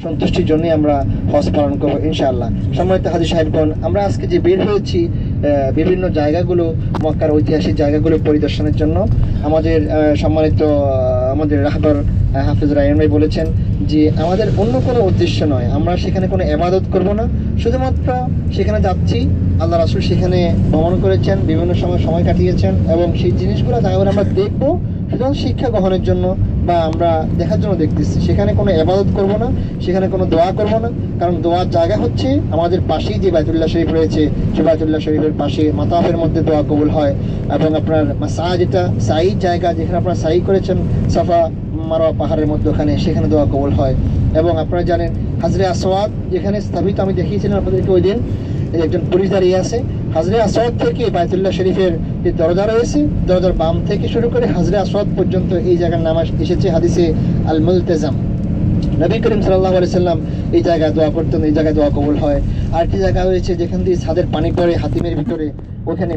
সন্তুষ্টির জন্যই আমরা হজ পালন করবো ইনশাআল্লাহ। সম্মানিত হাজী সাহেবগণ, আমরা আজকে যে বের হয়েছি বিভিন্ন জায়গাগুলো, মক্কার ঐতিহাসিক জায়গাগুলো পরিদর্শনের জন্য, আমাদের সম্মানিত আমাদের রাহবার হাফিজ রায়ন ভাই বলেছেন যে আমাদের অন্য কোনো উদ্দেশ্য নয়, আমরা সেখানে কোনো ইবাদত করব না, শুধুমাত্র সেখানে যাচ্ছি। আল্লাহ রাসূল সেখানে ভ্রমণ করেছেন, বিভিন্ন সময় কাটিয়েছেন, এবং সেই জিনিসগুলো জায়গাগুলো আমরা দেখবো শুধু শিক্ষা গ্রহণের জন্য বা আমরা দেখার জন্য দেখতেছি। সেখানে কোনো ইবাদত করব না, সেখানে কোনো দোয়া করব না, কারণ দোয়ার জায়গা হচ্ছে আমাদের পাশেই যে বাইতুল্লাহ শরীফ রয়েছে, সেই বাইতুল্লাহ শরীফের পাশে মাতাফের মধ্যে দোয়া কবুল হয়। এবং আপনার যেটা সাঈদ জায়গা, যেখানে আপনারা সাঈ করেছেন সাফা মারওয়া পাহাড়ের মধ্যখানে, সেখানে দোয়া কবুল হয়। এবং আপনারা জানেন হাজরে আসওয়াদ যেখানে স্থাপিত, আমি দেখিয়েছিলাম আপনাদেরকে ওই দিন, একজন পুলিশ দাঁড়িয়ে আছে। হাজরে আসওয়াদ থেকে বাইতুল্লাহ শরীফের যে দরজা রয়েছে, দরজার বাম থেকে শুরু করে হাজরে আসওয়াদ পর্যন্ত এই জায়গার নাম এসেছে হাদিসে আল মুলতাজাম। নবী করিম সাল্লাল্লাহু আলাইহি সাল্লাম এই জায়গায় দোয়া করতেন, এই জায়গায় দোয়া কবুল হয়। আরেকটি জায়গা রয়েছে যেখান দিয়ে ছাদের পানি পড়ে হাতিমের ভিতরে, ওখানে